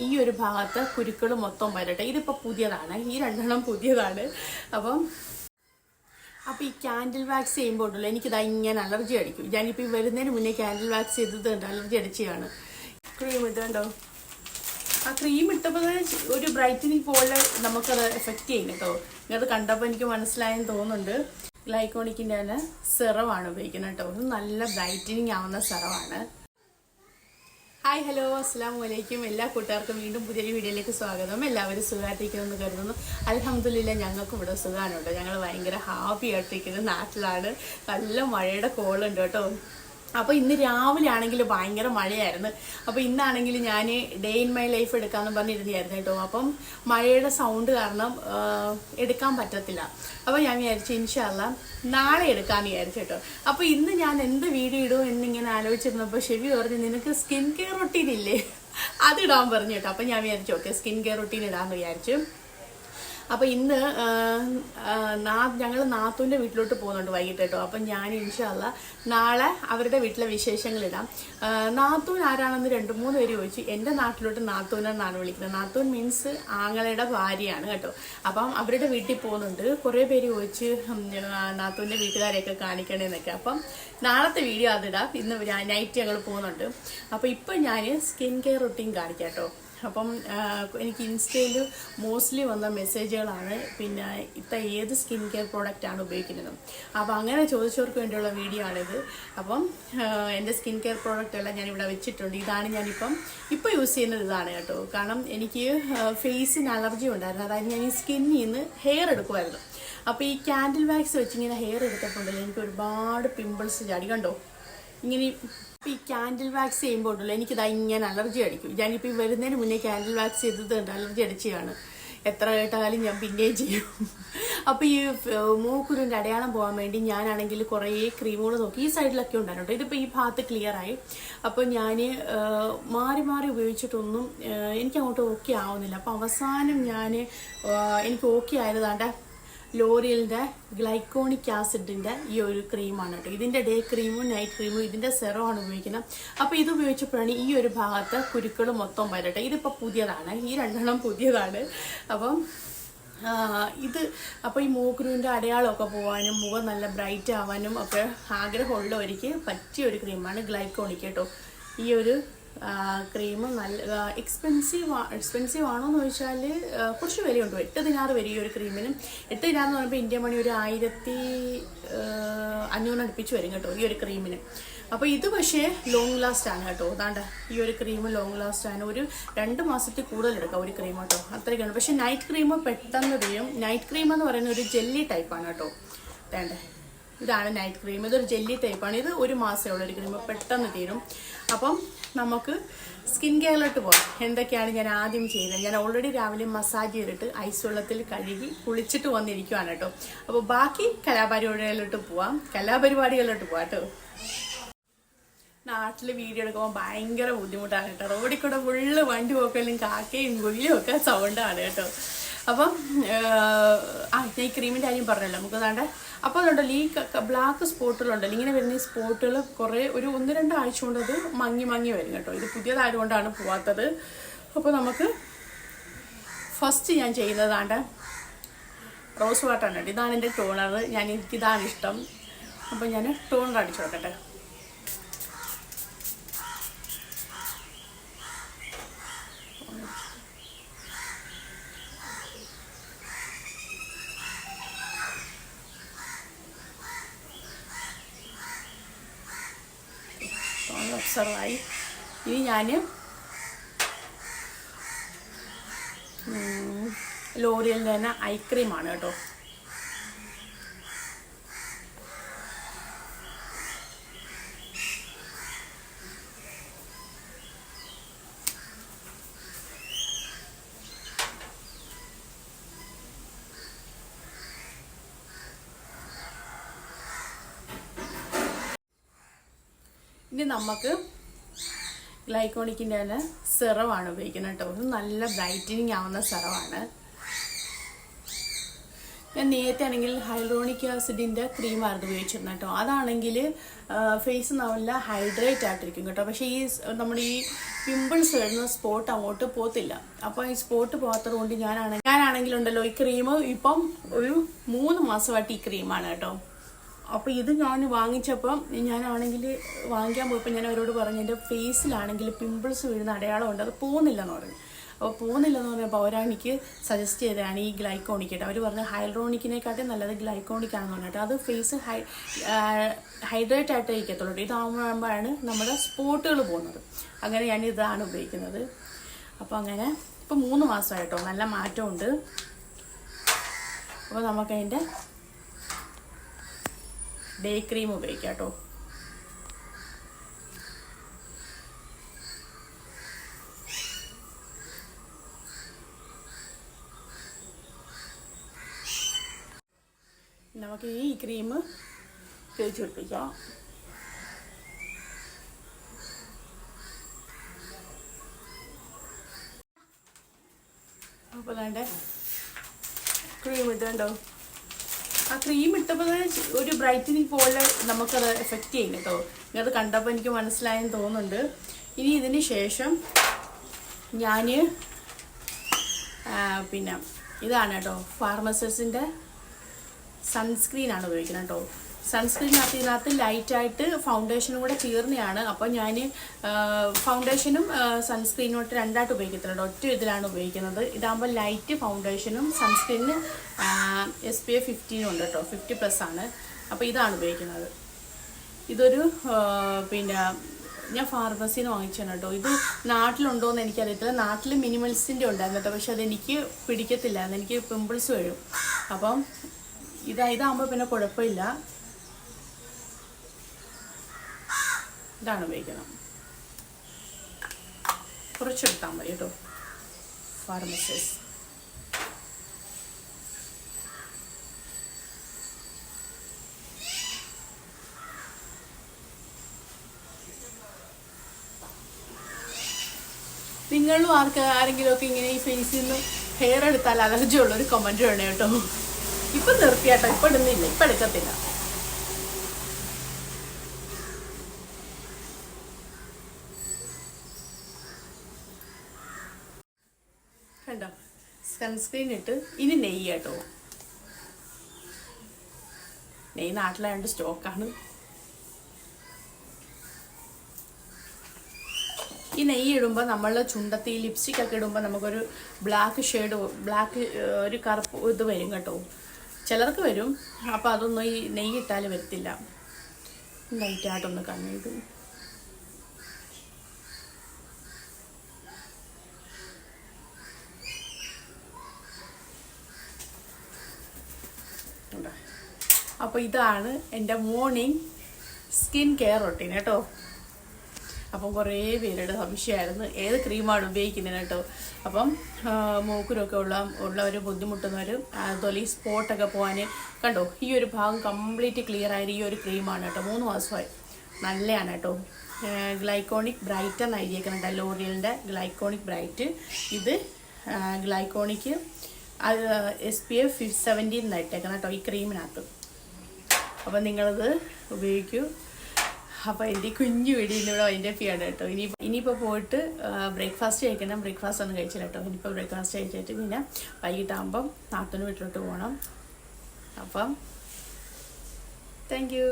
ഈ ഒരു ഭാഗത്ത് കുരുക്കൾ മൊത്തം വരട്ടെ. ഇതിപ്പോൾ പുതിയതാണ്, ഈ രണ്ടെണ്ണം പുതിയതാണ്. അപ്പം ഈ ക്യാൻഡിൽ വാക്സ് ചെയ്യുമ്പോഴല്ലോ എനിക്കിതാ ഇങ്ങനെ അലർജി അടിക്കും. ഞാനിപ്പോൾ ഈ വരുന്നതിന് മുന്നേ ക്യാൻഡിൽ വാക്സ് ചെയ്തത് അലർജി അടിച്ചതാണ്. ക്രീം ഇതുണ്ടോ, ആ ക്രീം ഇട്ടപ്പോൾ ഒരു ബ്രൈറ്റനിങ് പോലെ നമുക്കത് എഫക്റ്റ് ചെയ്യും കേട്ടോ. അത് കണ്ടപ്പോൾ എനിക്ക് മനസ്സിലായെന്ന് തോന്നുന്നുണ്ട്. ഗ്ലൈക്കോണിക്കിൻ്റെ തന്നെ സെറമാണ് ഉപയോഗിക്കുന്നത് കേട്ടോ. ഇത് നല്ല ബ്രൈറ്റനിങ് ആവുന്ന സെറമാണ്. ഹായ്, ഹലോ, അസ്സലാമു അലൈക്കും. എല്ലാ കൂട്ടുകാർക്കും വീണ്ടും പുതിയൊരു വീഡിയോയിലേക്ക് സ്വാഗതം. എല്ലാവരും സുഖമായിട്ടിരിക്കുമെന്ന് കരുതുന്നു. അൽഹംദുലില്ലാഹ് ഞങ്ങൾക്ക് ഇവിടെ സുഖമാണ് കേട്ടോ. ഞങ്ങൾ ഭയങ്കര ഹാപ്പി ആയിട്ടിരിക്കുന്നത് നാട്ടിലാണ്. നല്ല മഴയുടെ കോളുണ്ട് കേട്ടോ. അപ്പോൾ ഇന്ന് രാവിലെ ആണെങ്കിൽ ഭയങ്കര മഴയായിരുന്നു. അപ്പോൾ ഇന്നാണെങ്കിൽ ഞാൻ ഡേ ഇൻ മൈ ലൈഫ് എടുക്കാമെന്ന് പറഞ്ഞിരുന്നായിരുന്നു കേട്ടോ. അപ്പം മഴയുടെ സൗണ്ട് കാരണം എടുക്കാൻ പറ്റത്തില്ല. അപ്പോൾ ഞാൻ വിചാരിച്ചു ഇൻഷാ അല്ലാഹ് നാളെ എടുക്കാമെന്ന് വിചാരിച്ചു കേട്ടോ. അപ്പോൾ ഇന്ന് ഞാൻ എന്ത് വീഡിയോ ഇടും എന്നിങ്ങനെ ആലോചിച്ചിരുന്നപ്പോൾ ഷെവി പറഞ്ഞു, നിനക്ക് സ്കിൻ കെയർ റൊട്ടീൻ ഇല്ലേ, അതിടാൻ പറഞ്ഞു കേട്ടോ. അപ്പം ഞാൻ വിചാരിച്ചു ഓക്കെ സ്കിൻ കെയർ റൊട്ടീൻ ഇടാമെന്ന് വിചാരിച്ചു. അപ്പോൾ ഇന്ന് ഞങ്ങൾ നാത്തൂൻ്റെ വീട്ടിലോട്ട് പോകുന്നുണ്ട് വൈകിട്ട് കേട്ടോ. അപ്പം ഞാൻ ഇൻഷാ അല്ലാഹ് നാളെ അവരുടെ വീട്ടിലെ വിശേഷങ്ങളിടാം. നാത്തൂൻ ആരാണെന്ന് 2-3 പേര് ചോദിച്ചു. എൻ്റെ നാട്ടിലോട്ട് നാത്തൂനെന്നാണ് വിളിക്കുന്നത്. നാത്തൂൻ മീൻസ് ആങ്ങളയുടെ ഭാര്യയാണ് കേട്ടോ. അപ്പം അവരുടെ വീട്ടിൽ പോകുന്നുണ്ട്. കുറേ പേര് ചോദിച്ച് നാത്തൂൻ്റെ വീട്ടുകാരെയൊക്കെ കാണിക്കണേന്നൊക്കെ. അപ്പം നാളത്തെ വീഡിയോ അതിടാം. ഇന്ന് നൈറ്റ് ഞങ്ങൾ പോകുന്നുണ്ട്. അപ്പോൾ ഇപ്പം ഞാൻ സ്കിൻ കെയർ റൊട്ടീൻ കാണിക്കാം കേട്ടോ. അപ്പം എനിക്ക് ഇൻസ്റ്റയിൽ മോസ്റ്റ്ലി വന്ന മെസ്സേജുകളാണ് പിന്നെ ഏത് സ്കിൻ കെയർ പ്രോഡക്റ്റാണ് ഉപയോഗിക്കുന്നത്. അപ്പോൾ അങ്ങനെ ചോദിച്ചവർക്ക് വേണ്ടിയുള്ള വീഡിയോ ആണിത്. അപ്പം എൻ്റെ സ്കിൻ കെയർ പ്രോഡക്റ്റ് എല്ലാം ഞാനിവിടെ വെച്ചിട്ടുണ്ട്. ഇതാണ് ഞാനിപ്പം യൂസ് ചെയ്യുന്നത്, ഇതാണ് കേട്ടോ. കാരണം എനിക്ക് ഫേസിന് അലർജി ഉണ്ടായിരുന്നു. അതായത് ഞാൻ ഈ സ്കിന്നിൽ നിന്ന് ഹെയർ എടുക്കുമായിരുന്നു. അപ്പോൾ ഈ ക്യാൻഡിൽ വാക്സ് വെച്ചിങ്ങനെ ഹെയർ എടുത്തപ്പോണ്ടല്ലോ എനിക്ക് ഒരുപാട് പിമ്പിൾസ് ചാടി കണ്ടോ. ഇങ്ങനെ ഈ ക്യാൻഡിൽ വാക്സ് ചെയ്യുമ്പോഴല്ലോ എനിക്കിതാ ഇങ്ങനെ അലർജി അടിക്കും. ഞാനിപ്പോൾ ഈ വരുന്നതിന് മുന്നേ ക്യാൻഡിൽ വാക്സ് ചെയ്തത് അലർജി അടിച്ചതാണ്. എത്ര കേട്ടാലും ഞാൻ പിന്നെയും ചെയ്യും. അപ്പോൾ ഈ മൂക്കുരുൻ്റെ അടയാളം പോകാൻ വേണ്ടി ഞാനാണെങ്കിൽ കുറേ ക്രീമുകൾ നോക്കി. ഈ സൈഡിലൊക്കെ ഉണ്ടായിരുന്നു. ഇതിപ്പോൾ ഈ ഭാഗത്ത് ക്ലിയറായി. അപ്പോൾ ഞാൻ മാറി ഉപയോഗിച്ചിട്ടൊന്നും എനിക്കങ്ങോട്ട് ഓക്കെ ആവുന്നില്ല. അപ്പോൾ അവസാനം എനിക്ക് ഓക്കെ ആയതാണ്ട് ലോറിയലിൻ്റെ ഗ്ലൈക്കോണിക് ആസിഡിൻ്റെ ഈ ഒരു ക്രീമാണ് കേട്ടോ. ഇതിൻ്റെ ഡേ ക്രീമും നൈറ്റ് ക്രീമും ഇതിൻ്റെ സെറമാണ് ഉപയോഗിക്കുന്നത്. അപ്പോൾ ഇത് ഉപയോഗിച്ചപ്പോഴാണ് ഈ ഒരു ഭാഗത്ത് കുരുക്കൾ മൊത്തം വരട്ടെ. ഇതിപ്പോൾ പുതിയതാണ്, ഈ രണ്ടെണ്ണം പുതിയതാണ്. അപ്പം അപ്പോൾ ഈ മൂക്കുരുവിൻ്റെ അടയാളമൊക്കെ പോകാനും മുഖം നല്ല ബ്രൈറ്റ് ആവാനും ഒക്കെ ആഗ്രഹമുള്ളവർക്ക് പറ്റിയ ഒരു ക്രീമാണ് ഗ്ലൈക്കോണിക് കേട്ടോ. ഈ ഒരു ക്രീം നല്ല എക്സ്പെൻസീവ് ആണോ എന്ന് ചോദിച്ചാൽ കുറച്ച് വിലയുണ്ട്. 8 ദിനാർ വരും ഈ ഒരു ക്രീമിനും. 8 ദിനാർ എന്ന് പറയുമ്പോൾ ഇന്ത്യൻ മണി ഒരു 1500 അടുപ്പിച്ച് വരും കേട്ടോ ഈ ഒരു ക്രീമിന്. അപ്പോൾ ഇത് പക്ഷേ ലോങ് ലാസ്റ്റ് ആണ് കേട്ടോ. അതാണ്ട് ഈ ഒരു ക്രീം ലോങ് ലാസ്റ്റ് ആണ്. ഒരു 2 മാസത്തിൽ കൂടുതൽ എടുക്കാം ഒരു ക്രീം കേട്ടോ. അത്രയ്ക്കാണ്. പക്ഷേ നൈറ്റ് ക്രീം പെട്ടെന്ന് തീരും. നൈറ്റ് ക്രീം എന്ന് പറയുന്ന ഒരു ജെല്ലി ടൈപ്പാണ് കേട്ടോ. വേണ്ടേ, ഇതാണ് നൈറ്റ് ക്രീം. ഇതൊരു ജെല്ലി ടൈപ്പാണ്. ഇത് 1 മാസമേ ഉള്ളൊരു ക്രീം, പെട്ടെന്ന് തീരും. അപ്പം നമുക്ക് സ്കിൻ കെയറിലോട്ട് പോകാം. എന്തൊക്കെയാണ് ഞാൻ ആദ്യം ചെയ്തത്? ഞാൻ ഓൾറെഡി രാവിലെ മസാജ് ചെയ്തിട്ട് ഐസ് വെള്ളത്തിൽ കഴുകി കുളിച്ചിട്ട് വന്നിരിക്കുവാണ് കേട്ടോ. അപ്പോൾ ബാക്കി കലാപരിപാടികളിലോട്ട് പോവാം കേട്ടോ. നാട്ടിൽ വീഡിയോ എടുക്കുമ്പോൾ ഭയങ്കര ബുദ്ധിമുട്ടാണ് കേട്ടോ. റോഡിൽ കൂടെ ഫുള്ള് വണ്ടി പോക്കലും കാക്കയും കുയിലും ഒക്കെ സൗണ്ടാണ് കേട്ടോ. അപ്പം ഞാൻ ഈ ക്രീമിൻ്റെ കാര്യം പറഞ്ഞല്ലോ. നമുക്ക് അതാണ്ട് അപ്പോൾ അതുണ്ടല്ലോ ഈ ബ്ലാക്ക് സ്പോട്ടുകളുണ്ടല്ലോ, ഇങ്ങനെ വരുന്ന ഈ സ്പോട്ടുകൾ കുറേ ഒരു 1-2 ആഴ്ച കൊണ്ട് അത് മങ്ങി വരും കേട്ടോ. ഇത് പുതിയതായതുകൊണ്ടാണ് പോവാത്തത്. അപ്പോൾ നമുക്ക് ഫസ്റ്റ് ഞാൻ ചെയ്യുന്നതാണ്ട് റോസ് വാട്ടറാണ് കേട്ടോ. ഇതാണ് എൻ്റെ ടോണർ. എനിക്കിതാണ് ഇഷ്ടം. അപ്പോൾ ഞാൻ ടോണർ അടിച്ചു നോക്കട്ടെ. ഒബ്സർവായി. ഇനി ഞാൻ ലോറിയലിൻ്റെ തന്നെ ഐ ക്രീമാണ് കേട്ടോ. ഇനി നമുക്ക് ഗ്ലൈക്കോണിക്കിൻ്റെ തന്നെ സെറമാണ് ഉപയോഗിക്കുന്നത് കേട്ടോ. ഇത് നല്ല ബ്രൈറ്റനിങ് ആവുന്ന സെറമാണ്. ഞാൻ നേരത്തെ ആണെങ്കിൽ ഹൈലൂറോണിക് ആസിഡിൻ്റെ ക്രീമായിരുന്നു ഉപയോഗിച്ചിരുന്നത് കേട്ടോ. അതാണെങ്കിൽ ഫേസ് നല്ല ഹൈഡ്രേറ്റ് ആയിട്ടിരിക്കും കേട്ടോ. പക്ഷേ ഈ നമ്മുടെ ഈ പിമ്പിൾസ് വരുന്ന സ്പോട്ട് അങ്ങോട്ട് പോകത്തില്ല. അപ്പോൾ ഈ സ്പോട്ട് പോകാത്തത് കൊണ്ട് ഞാനാണെങ്കിലുണ്ടല്ലോ ഈ ക്രീം ഇപ്പം ഒരു 3 മാസമായിട്ട് ഈ ക്രീമാണ് കേട്ടോ. അപ്പോൾ ഇത് ഞാൻ വാങ്ങിച്ചപ്പം ഞാനാണെങ്കിൽ വാങ്ങിക്കാൻ പോയപ്പോൾ ഞാൻ അവരോട് പറഞ്ഞു എൻ്റെ ഫേസിലാണെങ്കിൽ പിമ്പിൾസ് വീഴുന്ന അടയാളമുണ്ട്, അത് പോകുന്നില്ലെന്ന് പറഞ്ഞു. അപ്പോൾ പോകുന്നില്ലെന്ന് പറഞ്ഞപ്പോൾ അവരാണെനിക്ക് സജസ്റ്റ് ചെയ്തതാണ് ഈ ഗ്ലൈക്കോണിക് കേട്ടോ. അവർ പറഞ്ഞു ഹൈഡ്രോണിക്കിനെക്കാട്ടും നല്ലത് ഗ്ലൈക്കോണിക് ആണെന്ന് പറഞ്ഞിട്ട്. അത് ഫേസ് ഹൈഡ്രേറ്റ് ആയിട്ട് ഇരിക്കത്തുള്ളൂ. ഇതാകുമ്പോഴാണ് നമ്മുടെ സ്പോട്ടുകൾ പോകുന്നത്. അങ്ങനെ ഞാൻ ഇതാണ് ഉപയോഗിക്കുന്നത്. അപ്പോൾ അങ്ങനെ ഇപ്പോൾ 3 മാസമായിട്ടോ, നല്ല മാറ്റമുണ്ട്. അപ്പോൾ നമുക്കതിൻ്റെ ഡേ ക്രീം ഉപയോഗിക്കാം കേട്ടോ. നമുക്ക് ഈ ക്രീം തേച്ച് പിടിപ്പിക്കാം. അപ്പോൾ അതിൻ്റെ ക്രീം ഇട്ടുണ്ടോ, ആ ക്രീം ഇട്ടപ്പോൾ ഒരു ബ്രൈറ്റനിങ് പോലെ നമുക്കത് എഫക്റ്റ് ചെയ്യും കേട്ടോ. അത് കണ്ടപ്പോൾ എനിക്ക് മനസ്സിലായെന്ന് തോന്നുന്നുണ്ട്. ഇനി ഇതിന് ശേഷം ഞാൻ പിന്നെ ഇതാണ് കേട്ടോ, ഫാർമസിൻ്റെ സൺസ്ക്രീനാണ് ഉപയോഗിക്കുന്നത് കേട്ടോ. ഇതിനകത്ത് ലൈറ്റായിട്ട് ഫൗണ്ടേഷനും കൂടെ ചേർന്നതാണ്. അപ്പോൾ ഞാൻ ഫൗണ്ടേഷനും സൺസ്ക്രീനും ഇട്ട് രണ്ടായിട്ട് ഉപയോഗിക്കത്തില്ല, ഒറ്റ ഇതിലാണ് ഉപയോഗിക്കുന്നത്. ഇതാകുമ്പോൾ ലൈറ്റ് ഫൗണ്ടേഷനും സൺസ്ക്രീനിന് SPF 15 ഉണ്ട് കേട്ടോ, 50+ ആണ്. അപ്പോൾ ഇതാണ് ഉപയോഗിക്കുന്നത്. ഇതൊരു പിന്നെ ഞാൻ ഫാർമസിയിൽ നിന്ന് വാങ്ങിച്ചാണ് കേട്ടോ. ഇത് നാട്ടിലുണ്ടോ എന്ന് എനിക്കറിയത്തില്ല. നാട്ടിൽ മിനിമൽസിൻ്റെ ഉണ്ടായിരുന്നു കേട്ടോ, പക്ഷെ അതെനിക്ക് പിടിക്കത്തില്ലായിരുന്നു, എനിക്ക് പിമ്പിൾസ് വരും. അപ്പം ഇതാകുമ്പോൾ പിന്നെ കുഴപ്പമില്ല. ഇതാണ് ഉപയോഗിക്കണം. കുറച്ചെടുത്താൽ മതി കേട്ടോ. ഫാർമസിസ് നിങ്ങളും ആരെങ്കിലുമൊക്കെ ഇങ്ങനെ ഈ ഫേസിൽ നിന്ന് ഹെയർ എടുത്താൽ അലർജി ഉള്ളൊരു കമൻറ്റ് വേണേ കേട്ടോ. ഇപ്പം നിർത്തിയാട്ടോ, ഇപ്പം ഇടുന്നില്ല, ഇപ്പം എടുക്കത്തില്ല. കണ്ടോ, സൺസ്ക്രീൻ ഇട്ട് ഇനി നെയ്യ് കേട്ടോ. നെയ്യ് നാട്ടിലായതുകൊണ്ട് സ്റ്റോക്കാണ്. ഈ നെയ്യ് ഇടുമ്പോൾ നമ്മൾ ചുണ്ടത്തി ലിപ്സ്റ്റിക് ഒക്കെ ഇടുമ്പോൾ നമുക്കൊരു ബ്ലാക്ക് ഒരു കറുപ്പ് ഇത് വരും കേട്ടോ. ചിലർക്ക് വരും. അപ്പോൾ അതൊന്നും ഈ നെയ്യ് ഇട്ടാൽ വരത്തില്ല. ലൈറ്റായിട്ടൊന്ന് കണ്ണിട്ട് അപ്പോൾ ഇതാണ് എൻ്റെ മോർണിംഗ് സ്കിൻ കെയർ റൊട്ടീൻ കേട്ടോ. അപ്പം കുറേ പേരുടെ സംശയമായിരുന്നു ഏത് ക്രീമാണ് ഉപയോഗിക്കുന്നത് കേട്ടോ. അപ്പം മൂക്കിലൊക്കെ ഉള്ളവർ ബുദ്ധിമുട്ടുന്നവർ അതുപോലെ ഈ സ്പോട്ടൊക്കെ പോകാൻ കണ്ടോ, ഈ ഒരു ഭാഗം കംപ്ലീറ്റ് ക്ലിയർ ആയത് ഈ ഒരു ക്രീമാണ് കേട്ടോ. 3 മാസമായി, നല്ലതാണ് കേട്ടോ. ഗ്ലൈക്കോണിക് ബ്രൈറ്റ് എന്ന് എഴുതിയേക്കുന്നുണ്ട്, ലോറിയലിൻ്റെ ഗ്ലൈക്കോണിക് ബ്രൈറ്റ്. ഇത് ഗ്ലൈക്കോണിക്ക് SPF 17 എന്നായിട്ടേക്കണം കേട്ടോ ഈ ക്രീമിനകത്ത്. അപ്പം നിങ്ങളത് ഉപയോഗിക്കൂ. അപ്പോൾ എൻ്റെ കുഞ്ഞു വീടിനോട് അതിൻ്റെ ഫിയാണ് കേട്ടോ. ഇനിയിപ്പോൾ പോയിട്ട് ബ്രേക്ക്ഫാസ്റ്റ് കഴിക്കണം. ബ്രേക്ക്ഫാസ്റ്റ് ഒന്നും കഴിച്ചില്ല കേട്ടോ. ഇനിയിപ്പോൾ ബ്രേക്ക്ഫാസ്റ്റ് കഴിച്ചിട്ട് പിന്നെ വൈകിട്ടാകുമ്പം നാത്തൂന് വീട്ടിലോട്ട് പോകണം. അപ്പം താങ്ക് യു.